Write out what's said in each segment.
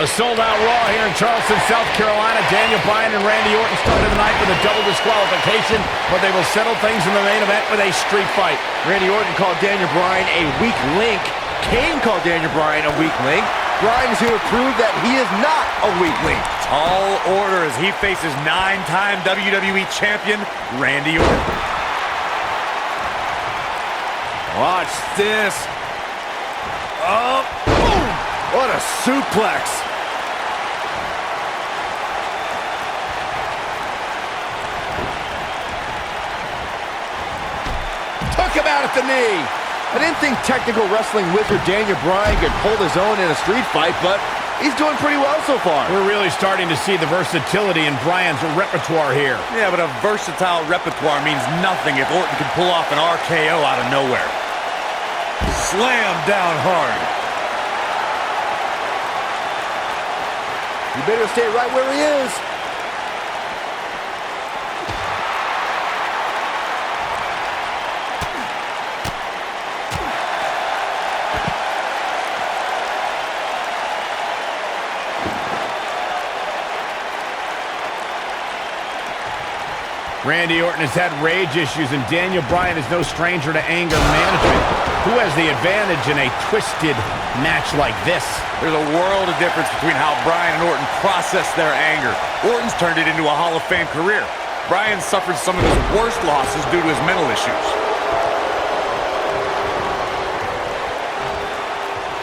A sold-out Raw here in Charleston, South Carolina. Daniel Bryan and Randy Orton started the night with a double disqualification, but they will settle things in the main event with a street fight. Randy Orton called Daniel Bryan a weak link. Kane called Daniel Bryan a weak link. Bryan is here to prove that he is not a weak link. Tall order as he faces 9-time WWE Champion Randy Orton. Watch this. Oh, boom! What a suplex. Took him out at the knee. I didn't think technical wrestling wizard Daniel Bryan could hold his own in a street fight, but he's doing pretty well so far. We're really starting to see the versatility in Bryan's repertoire here. Yeah, but a versatile repertoire means nothing if Orton can pull off an RKO out of nowhere. Slam down hard. You better stay right where he is. Randy Orton has had rage issues, and Daniel Bryan is no stranger to anger management. Who has the advantage in a twisted match like this? There's a world of difference between how Bryan and Orton process their anger. Orton's turned it into a Hall of Fame career. Bryan suffered some of his worst losses due to his mental issues.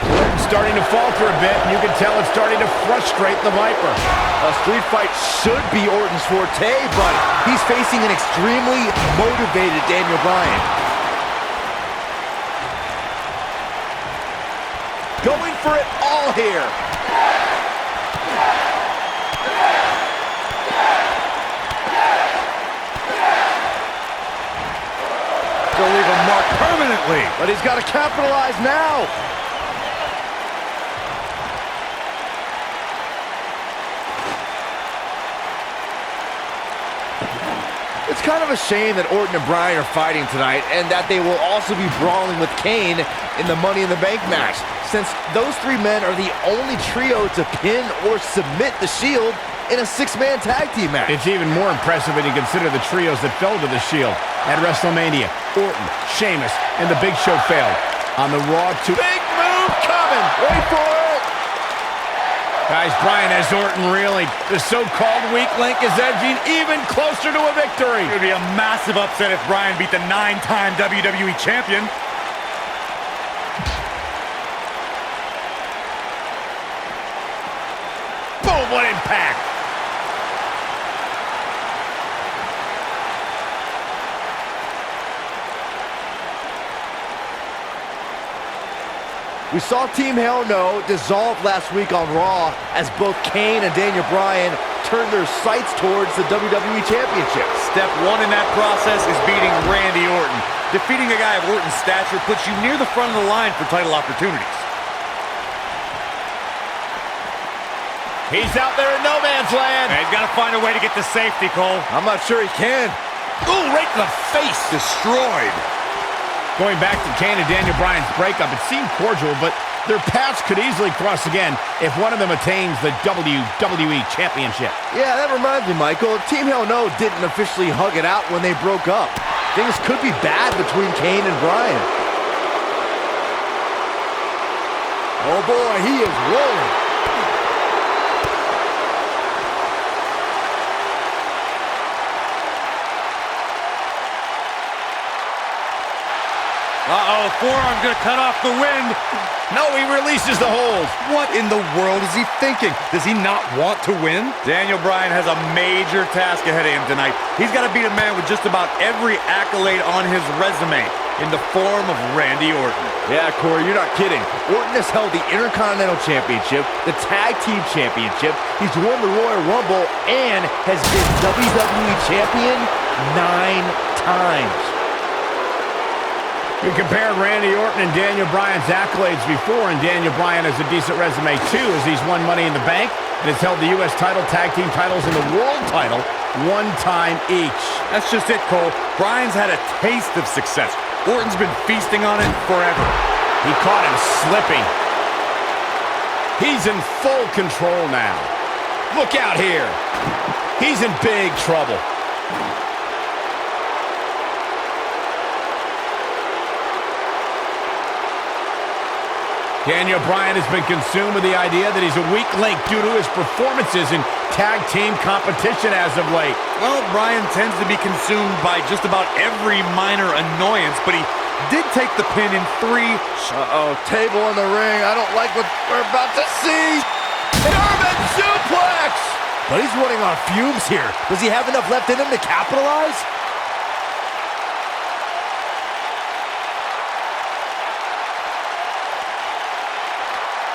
Orton's starting to falter a bit, and you can tell it's starting to frustrate the Viper. A street fight should be Orton's forte, but he's facing an extremely motivated Daniel Bryan. Going for it all here. Gonna leave a mark permanently. But he's got to capitalize now. It's kind of a shame that Orton and Bryan are fighting tonight, and that they will also be brawling with Kane in the Money in the Bank match, since those three men are the only trio to pin or submit the Shield in a six-man tag team match. It's even more impressive when you consider the trios that fell to the Shield at WrestleMania. Orton, Sheamus, and The Big Show failed. On the Raw, big move coming. Wait for it. Guys, Bryan has Orton reeling. The so-called weak link is edging even closer to a victory. It would be a massive upset if Bryan beat the 9-time WWE Champion. Boom, what impact. We saw Team Hell No dissolve last week on Raw as both Kane and Daniel Bryan turned their sights towards the WWE Championship. Step one in that process is beating Randy Orton. Defeating a guy of Orton's stature puts you near the front of the line for title opportunities. He's out there in no man's land. And he's got to find a way to get to safety, Cole. I'm not sure he can. Ooh, right to the face. Destroyed. Going back to Kane and Daniel Bryan's breakup, it seemed cordial, but their paths could easily cross again if one of them attains the WWE Championship. Yeah, that reminds me, Michael. Team Hell No didn't officially hug it out when they broke up. Things could be bad between Kane and Bryan. Oh boy, he is rolling. Uh-oh, forearm's gonna cut off the wind. No, he releases the hold. What in the world is he thinking? Does he not want to win? Daniel Bryan has a major task ahead of him tonight. He's got to beat a man with just about every accolade on his resume in the form of Randy Orton. Yeah, Corey, you're not kidding. Orton has held the Intercontinental Championship, the Tag Team Championship, he's won the Royal Rumble, and has been WWE Champion 9 times. You compared Randy Orton and Daniel Bryan's accolades before, and Daniel Bryan has a decent resume too, as he's won Money in the Bank and has held the U.S. title, tag team titles, and the world title one time each. That's just it, Cole. Bryan's had a taste of success. Orton's been feasting on it forever. He caught him slipping. He's in full control now. Look out here. He's in big trouble. Daniel Bryan has been consumed with the idea that he's a weak link due to his performances in tag team competition as of late. Well, Bryan tends to be consumed by just about every minor annoyance, but he did take the pin in 3. Uh-oh, table in the ring. I don't like what we're about to see. German suplex! But he's running on fumes here. Does he have enough left in him to capitalize?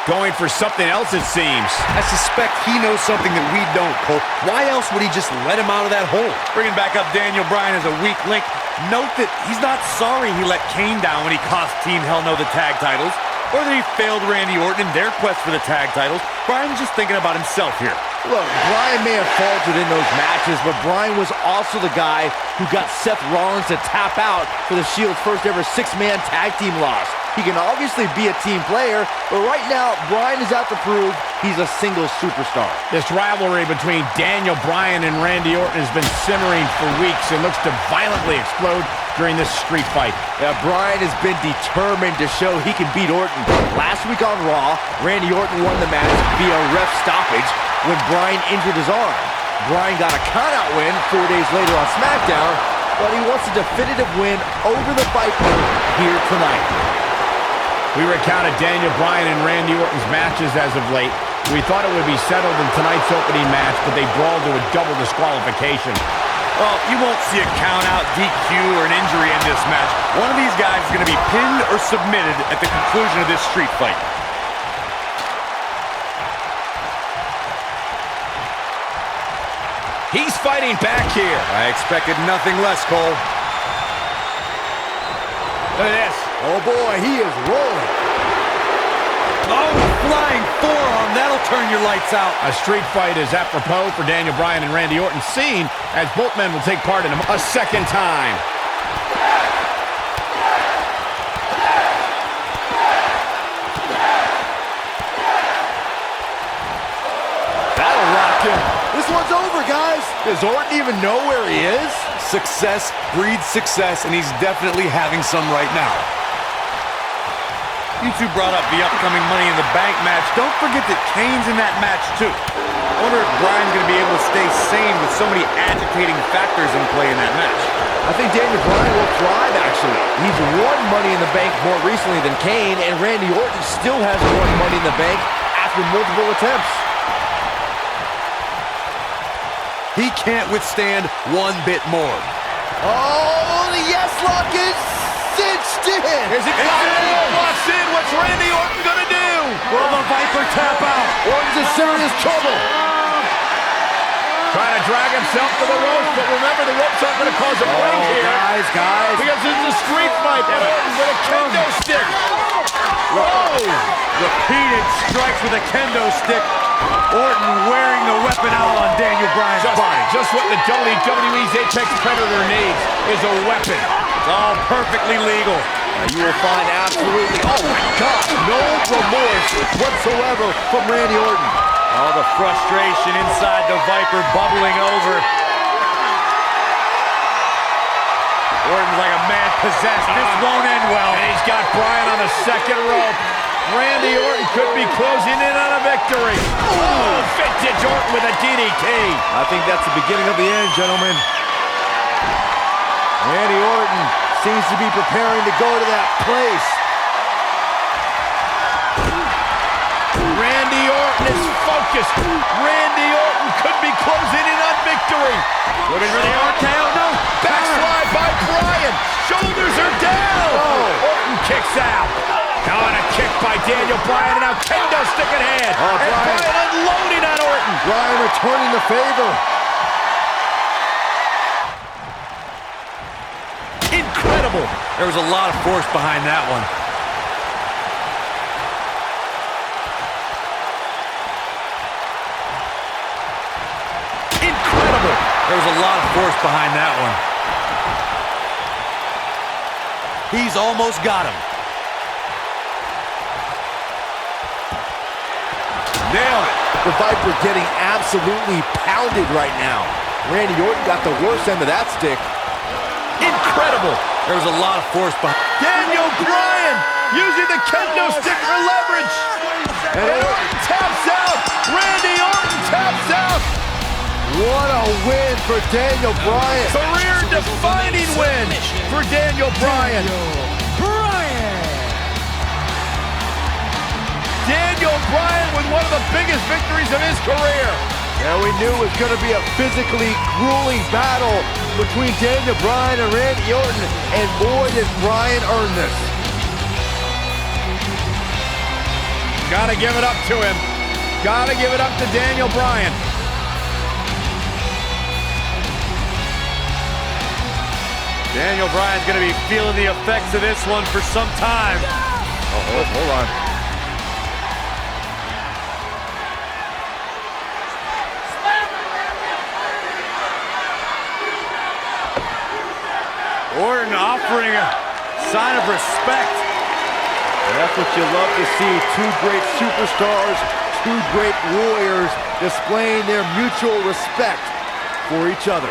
Going for something else, it seems. I suspect he knows something that we don't, Cole. Why else would he just let him out of that hole? Bringing back up Daniel Bryan as a weak link. Note that he's not sorry he let Kane down when he cost Team Hell No the tag titles, or that he failed Randy Orton in their quest for the tag titles. Bryan's just thinking about himself here. Look, Bryan may have faltered in those matches, but Bryan was also the guy who got Seth Rollins to tap out for the Shield's first ever 6-man tag team loss. He can obviously be a team player, but right now, Bryan is out to prove he's a single superstar. This rivalry between Daniel Bryan and Randy Orton has been simmering for weeks and looks to violently explode during this street fight. Yeah, Bryan has been determined to show he can beat Orton. Last week on Raw, Randy Orton won the match via ref stoppage when Bryan injured his arm. Bryan got a countout win 4 days later on SmackDown, but he wants a definitive win over the Viper here tonight. We recounted Daniel Bryan and Randy Orton's matches as of late. We thought it would be settled in tonight's opening match, but they brawled to a double disqualification. Well, you won't see a count-out, DQ, or an injury in this match. One of these guys is going to be pinned or submitted at the conclusion of this street fight. He's fighting back here. I expected nothing less, Cole. Look at this. Oh boy, he is rolling. Oh, flying forearm. That'll turn your lights out. A street fight is apropos for Daniel Bryan and Randy Orton, seen as both men will take part in a second time. That'll rock him. This one's over, guys. Does Orton even know where he is? Success breeds success, and he's definitely having some right now. You two brought up the upcoming Money in the Bank match. Don't forget that Kane's in that match, too. I wonder if Bryan's going to be able to stay sane with so many agitating factors in play in that match. I think Daniel Bryan will thrive, actually. He's won Money in the Bank more recently than Kane, and Randy Orton still hasn't won Money in the Bank after multiple attempts. He can't withstand one bit more. Oh, the yes lock is cinched in. Here's it coming. Walks in. What's Randy Orton going to do? Will the Viper tap out? Orton's in serious trouble. Trying to drag himself to the ropes, but remember, the ropes aren't going to cause a break here. Guys. Because this is a street fight. And Orton with a kendo stick. Whoa! Repeated strikes with a kendo stick. Orton wearing the weapon out on Daniel Bryan's body. Just what the WWE's Apex Predator needs is a weapon. It's all perfectly legal. You will find absolutely, oh my God, no remorse whatsoever from Randy Orton. All the frustration inside the Viper bubbling over. Orton's like a man possessed. This won't end well. And he's got Bryan on the second rope. Randy Orton could be closing in on a victory. Oh, vintage Orton with a DDT. I think that's the beginning of the end, gentlemen. Randy Orton seems to be preparing to go to that place. Randy Orton is focused. Randy Orton could be closing in on victory. Looking for the RKO. No. Backslide by Bryan. Shoulders are down. Oh. Orton kicks out. Now on a kick by Daniel Bryan, and now kendo stick in hand. Oh, and Bryan unloading on Orton. Bryan returning the favor. Incredible. There was a lot of force behind that one. Incredible. There was a lot of force behind that one. He's almost got him. Nailed it. The Viper getting absolutely pounded right now. Randy Orton got the worst end of that stick. Incredible. There was a lot of force behind. Daniel Bryan using the kendo stick for leverage. And Orton taps out. Randy Orton taps out. What a win for Daniel Bryan. Career-defining win for Daniel Bryan. Daniel Bryan with one of the biggest victories of his career. Yeah, we knew it was going to be a physically grueling battle between Daniel Bryan and Randy Orton, and boy, did Bryan earn this. Gotta give it up to him. Gotta give it up to Daniel Bryan. Daniel Bryan's going to be feeling the effects of this one for some time. Oh, hold on. Orton offering a sign of respect. And that's what you love to see. Two great superstars, two great warriors displaying their mutual respect for each other.